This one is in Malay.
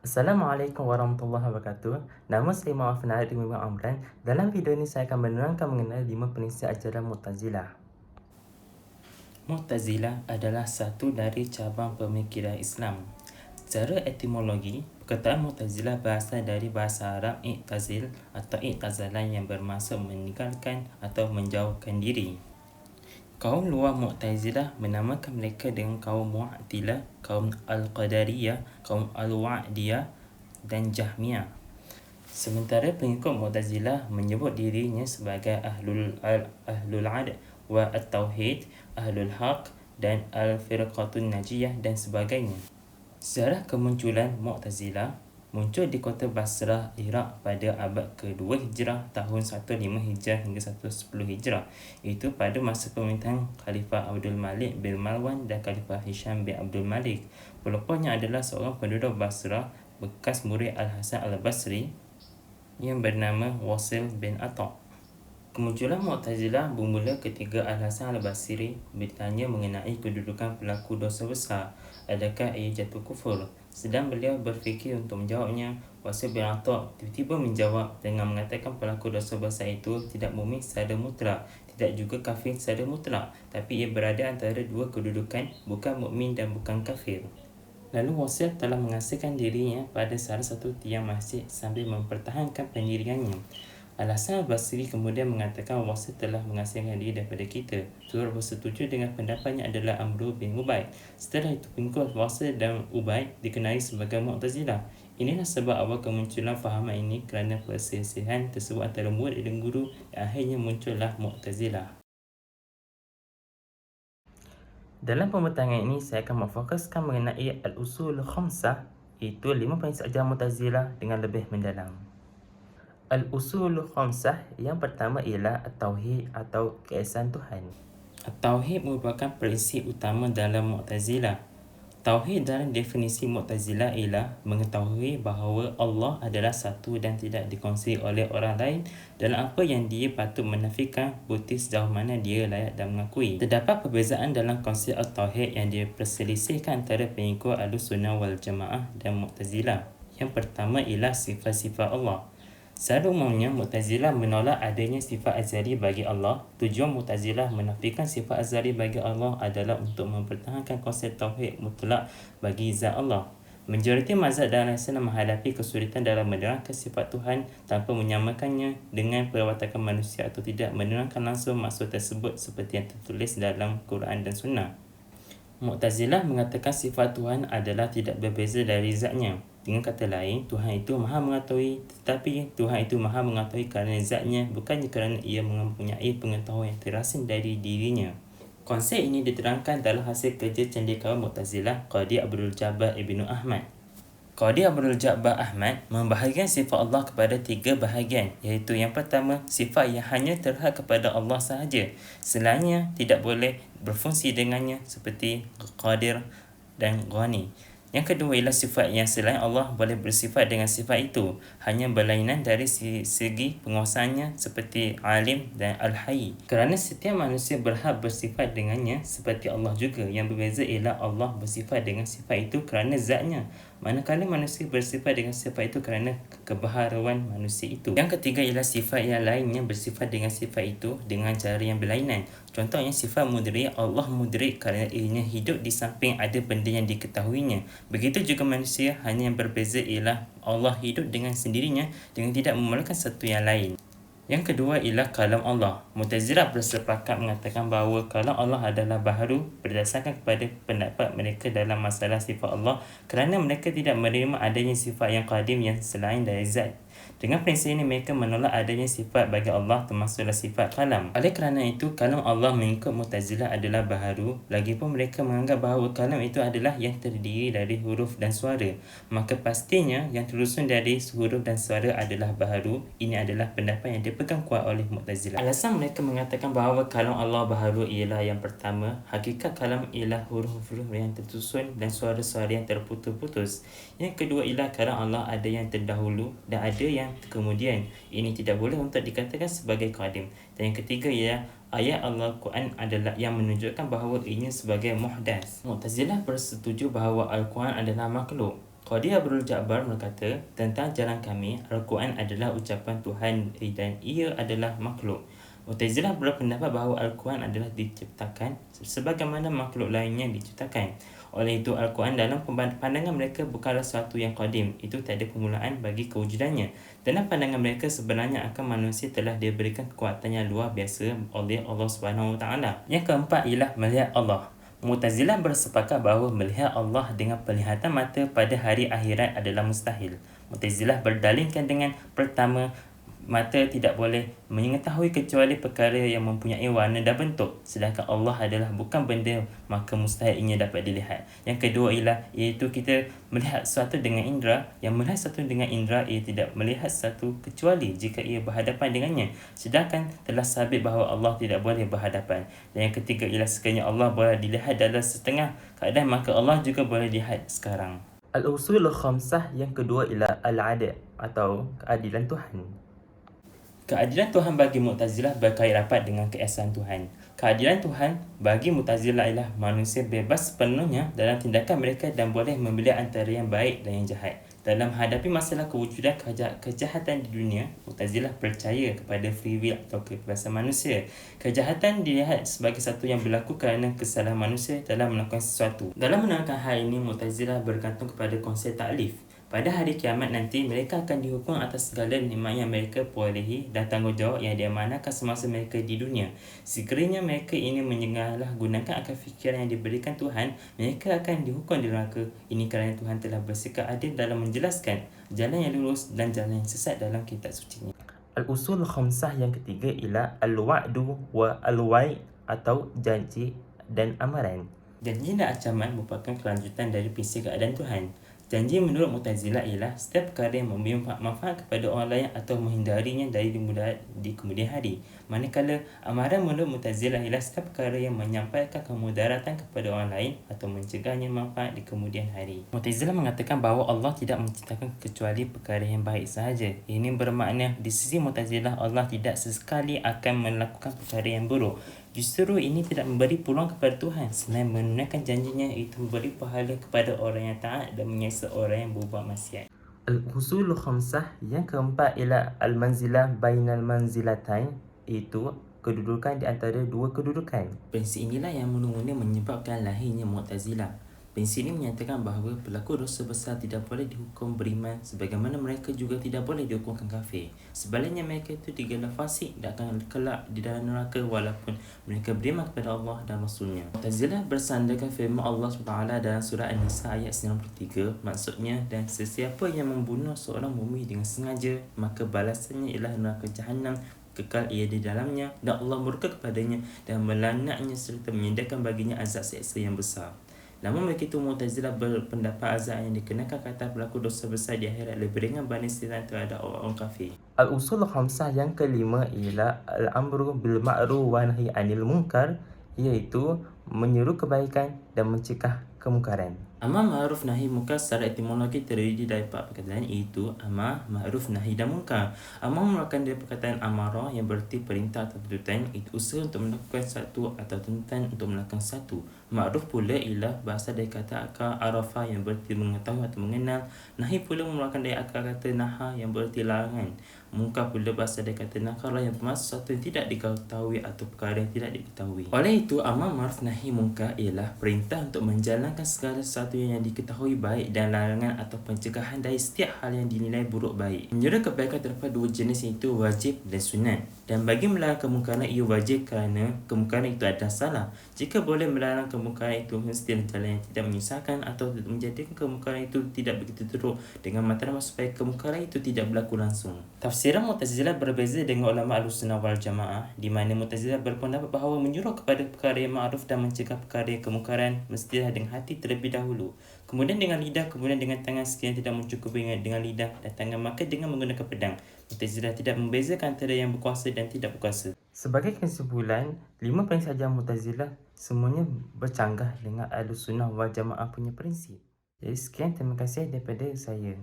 Assalamualaikum warahmatullahi wabarakatuh. Nama saya Muhammad Fanaid bin Amran. Dalam video ini saya akan menerangkan mengenai 5 prinsip ajaran Mu'tazilah. Mu'tazilah adalah satu dari cabang pemikiran Islam. Secara etimologi, perkataan Mu'tazilah berasal dari bahasa Arab i'tazil atau i'tazalan yang bermaksud meninggalkan atau menjauhkan diri. Kaum luar Mu'tazilah menamakan mereka dengan kaum Mu'tilah, kaum Al-Qadariyah, kaum Al-Wa'diyah dan Jahmiyah. Sementara pengikut Mu'tazilah menyebut dirinya sebagai Ahlul Ad wa At-Tauhid, Ahlul Haq dan Al-Firqatun Najiyah dan sebagainya. Sejarah kemunculan Mu'tazilah muncul di kota Basrah, Iraq pada abad ke-2 Hijrah tahun 15 Hijrah hingga 110 Hijrah, iaitu pada masa pemerintahan Khalifah Abdul Malik bin Marwan dan Khalifah Hisham bin Abdul Malik. Pelopornya adalah seorang penduduk Basrah bekas murid Al-Hasan Al-Basri yang bernama Wasil bin Atta'. Kemunculan Mu'tazilah bermula ketika Al-Hasan Al-Basri bertanya mengenai kedudukan pelaku dosa besar, adakah ia jatuh kufur. Sedang beliau berfikir untuk menjawabnya, Wasil bin Atta' tiba-tiba menjawab dengan mengatakan pelaku dosa besar itu tidak mukmin secara mutlak, tidak juga kafir secara mutlak, tapi ia berada antara dua kedudukan, bukan mukmin dan bukan kafir. Lalu Wasil telah mengasihkan dirinya pada salah satu tiang masjid sambil mempertahankan pendiriannya. Al-Hasan Al-Basri kemudian mengatakan Wasil telah mengasingkan diri daripada kita. Turut bersetuju dengan pendapatnya adalah Amr bin Ubaid. Setelah itu pengikut Wasil dan Ubaid dikenali sebagai Mu'tazilah. Inilah sebab awal kemunculan fahaman ini kerana perselisihan tersebut antara murid dan guru dan akhirnya muncullah Mu'tazilah. Dalam pembentangan ini saya akan memfokuskan mengenai Al-Usul Khamsah, iaitu 5 prinsip ajaran Mu'tazilah dengan lebih mendalam. Al-Usul Khamsah yang pertama ialah At-Tauhid atau keesaan Tuhan. At-Tauhid merupakan prinsip utama dalam Mu'tazilah. Tauhid dalam definisi Mu'tazilah ialah mengetahui bahawa Allah adalah satu dan tidak dikongsi oleh orang lain dalam apa yang dia patut menafikan, bukti sejauh mana dia layak dan mengakui. Terdapat perbezaan dalam konsep At-Tauhid yang diperselisihkan antara pengikut Ahlussunnah wal Jamaah dan Mu'tazilah. Yang pertama ialah sifat-sifat Allah. Secara umumnya, Mu'tazilah menolak adanya sifat azali bagi Allah. Tujuan Mu'tazilah menafikan sifat azali bagi Allah adalah untuk mempertahankan konsep tauhid mutlak bagi zat Allah. Majoriti mazhab dalam Islam menghadapi kesulitan dalam menerangkan sifat Tuhan tanpa menyamakannya dengan perwatakan manusia atau tidak menerangkan langsung maksud tersebut seperti yang tertulis dalam Quran dan Sunnah. Mu'tazilah mengatakan sifat Tuhan adalah tidak berbeza dari zatnya. Dengan kata lain, Tuhan itu maha mengetahui, tetapi Tuhan itu maha mengetahui kerana zatnya, bukannya kerana ia mempunyai pengetahuan yang terasing dari dirinya. Konsep ini diterangkan dalam hasil kerja cendekiawan Mu'tazilah Qadhi Abdul Jabbar Ibnu Ahmad. Qadhi Abdul Jabbar Ahmad membahagikan sifat Allah kepada 3 bahagian, iaitu yang pertama, sifat yang hanya terhad kepada Allah sahaja. Selainnya tidak boleh berfungsi dengannya seperti Qadir dan Ghani. Yang kedua ialah sifat yang selain Allah boleh bersifat dengan sifat itu, hanya berlainan dari segi penguasaannya seperti Alim dan Al-Hayy. Kerana setiap manusia berhak bersifat dengannya seperti Allah juga. Yang berbeza ialah Allah bersifat dengan sifat itu kerana zatnya, manakala manusia bersifat dengan sifat itu kerana kebaharuan manusia itu. Yang ketiga ialah sifat yang lainnya bersifat dengan sifat itu dengan cara yang berlainan. Contohnya sifat mudrik, Allah mudrik kerana ianya hidup di samping ada benda yang diketahuinya. Begitu juga manusia, hanya yang berbeza ialah Allah hidup dengan sendirinya dengan tidak memerlukan satu yang lain. Yang kedua ialah kalam Allah. Mu'tazilah bersepakat mengatakan bahawa kalam Allah adalah baharu berdasarkan kepada pendapat mereka dalam masalah sifat Allah kerana mereka tidak menerima adanya sifat yang qadim yang selain dari zat. Dengan prinsip ini mereka menolak adanya sifat bagi Allah termasuklah sifat kalam. Oleh kerana itu, kalam Allah mengikut Mu'tazilah adalah baharu. Lagipun mereka menganggap bahawa kalam itu adalah yang terdiri dari huruf dan suara. Maka pastinya yang tersusun dari huruf dan suara adalah baharu. Ini adalah pendapat yang dipegang kuat oleh Mu'tazilah. Alasan mereka mengatakan bahawa kalam Allah baharu ialah yang pertama, hakikat kalam ialah huruf-huruf yang tersusun dan suara-suara yang terputus-putus. Yang kedua ialah kalam Allah ada yang terdahulu dan ada yang kemudian. Ini tidak boleh untuk dikatakan sebagai qadim. Dan yang ketiga ialah ayat Al-Quran adalah yang menunjukkan bahawa ianya sebagai muhdas. Mu'tazilah bersetuju bahawa Al-Quran adalah makhluk. Qadi Abdul Jabbar berkata, tentang jalan kami, Al-Quran adalah ucapan Tuhan dan ia adalah makhluk. Mu'tazilah berpendapat bahawa Al-Quran adalah diciptakan sebagaimana makhluk lainnya diciptakan. Oleh itu, Al-Quran dalam pandangan mereka bukanlah sesuatu yang qadim, itu tak ada permulaan bagi kewujudannya. Dalam pandangan mereka, sebenarnya akal manusia telah diberikan kekuatan yang luar biasa oleh Allah SWT. Yang keempat ialah melihat Allah. Mu'tazilah bersepakat bahawa melihat Allah dengan penglihatan mata pada hari akhirat adalah mustahil. Mu'tazilah berdalilkan dengan pertama, mata tidak boleh mengetahui kecuali perkara yang mempunyai warna dan bentuk, sedangkan Allah adalah bukan benda, maka mustahil ianya dapat dilihat. Yang kedua ialah iaitu kita melihat sesuatu dengan indera. Yang melihat sesuatu dengan indera, ia tidak melihat sesuatu kecuali jika ia berhadapan dengannya, sedangkan telah sabit bahawa Allah tidak boleh berhadapan. Dan yang ketiga ialah sekiranya Allah boleh dilihat dalam setengah keadaan, maka Allah juga boleh dilihat sekarang. Al-usul khamsah yang kedua ialah al-adl atau keadilan Tuhan. Keadilan Tuhan bagi Mu'tazilah berkait rapat dengan keesaan Tuhan. Keadilan Tuhan bagi Mu'tazilah ialah manusia bebas sepenuhnya dalam tindakan mereka dan boleh memilih antara yang baik dan yang jahat. Dalam menghadapi masalah kewujudan kejahatan di dunia, Mu'tazilah percaya kepada free will atau kebebasan manusia. Kejahatan dilihat sebagai satu yang berlaku kerana kesalahan manusia dalam melakukan sesuatu. Dalam menerangkan hal ini, Mu'tazilah bergantung kepada konsep taklif. Pada hari kiamat nanti, mereka akan dihukum atas segala nikmat yang mereka perolehi dan tanggungjawab yang diamanahkan semasa mereka di dunia. Sekiranya mereka ini menyalahgunakan akal fikiran yang diberikan Tuhan, mereka akan dihukum di neraka. Ini kerana Tuhan telah bersikap adil dalam menjelaskan jalan yang lurus dan jalan yang sesat dalam kitab suci-Nya. Al-usul khamsah yang ketiga ialah al-wa'du wa al-wa'i atau janji dan amaran. Janji dan ancaman merupakan kelanjutan dari prinsip keadaan Tuhan. Janji menurut Mu'tazilah ialah setiap perkara yang memberi manfaat kepada orang lain atau menghindarinya dari dimudarat di kemudian hari. Manakala amaran menurut Mu'tazilah ialah setiap perkara yang menyampaikan kemudaratan kepada orang lain atau mencegahnya manfaat di kemudian hari. Mu'tazilah mengatakan bahawa Allah tidak menciptakan kecuali perkara yang baik sahaja. Ini bermakna di sisi Mu'tazilah Allah tidak sesekali akan melakukan perkara yang buruk. Justru ini tidak memberi peluang kepada Tuhan. Selain menunaikan janjinya, itu memberi pahala kepada orang yang taat dan menyiksa orang yang berbuat maksiat. Al-usul khamsah yang keempat ialah al-manzilah bainal manzilatain, iaitu kedudukan di antara dua kedudukan. Prinsip inilah yang mula-mula menyebabkan lahirnya Mu'tazilah. Prinsip ini menyatakan bahawa pelaku dosa besar tidak boleh dihukum beriman, sebagaimana mereka juga tidak boleh dihukumkan kafir. Sebaliknya, mereka itu digelar fasik dan akan kelak di dalam neraka walaupun mereka beriman kepada Allah dan Rasulnya. Mu'tazilah bersandarkan firman Allah SWT dalam surah An-Nisa ayat 93, maksudnya, dan sesiapa yang membunuh seorang mukmin dengan sengaja, maka balasannya ialah neraka Jahannam, kekal ia di dalamnya, dan Allah murka kepadanya dan melaknatnya serta menyediakan baginya azab seksa yang besar. Namun begitu, Mu'tazilah berpendapat azab yang dikenakan ke atas pelaku dosa besar di akhirat lebih ringan berbanding terhadap orang kafir. Al-usul khamsah yang kelima ialah al-amru bil ma'ruf wa nahi anil munkar, iaitu menyeru kebaikan dan mencegah kemungkaran. Amar ma'ruf nahi munkar secara etimologi terdiri dari 4 perkataan, iaitu amar, ma'ruf, nahi dan munkar. Amar merupakan dari perkataan amara yang berarti perintah atau tuntutan, itu usaha untuk melakukan satu atau tuntutan untuk melakukan satu. Ma'ruf pula ialah bahasa dari kata akar arafa yang berarti mengetahui atau mengenal. Nahi pula merupakan dari akar kata naha yang berarti larangan. Munkar pula bahasa dari kata nakara yang bermaksud sesuatu yang tidak diketahui atau perkara yang tidak diketahui. Oleh itu, amar ma'ruf nahi munkar ialah perintah untuk menjalankan segala sesuatu yang diketahui baik dan larangan atau pencegahan dari setiap hal yang dinilai buruk baik. Menyuruh kebaikan terdapat dua jenis, iaitu wajib dan sunat. Dan bagi melarang kemungkaran, ia wajib kerana kemungkaran itu adalah salah. Jika boleh melarang kemungkaran itu mesti jalan yang tidak menyusahkan atau menjadikan kemungkaran itu tidak begitu teruk dengan matlamat supaya kemungkaran itu tidak berlaku langsung. Tafsiran Mu'tazilah berbeza dengan ulama Ahlussunnah wal Jamaah, di mana Mu'tazilah berpendapat bahawa menyuruh kepada perkara yang ma'ruf dan mencegah perkara yang kemungkaran mestilah dengan hati terlebih dahulu, kemudian dengan lidah, kemudian dengan tangan. Sekiranya tidak mencukupi dengan lidah dan tangan, maka dengan menggunakan pedang. Mu'tazilah tidak membezakan antara yang berkuasa dan tidak berkuasa. Sebagai kesimpulan, 5 prinsip ajaran Mu'tazilah semuanya bercanggah dengan Ahlussunnah wal Jamaah punya prinsip. Jadi sekian, terima kasih daripada saya.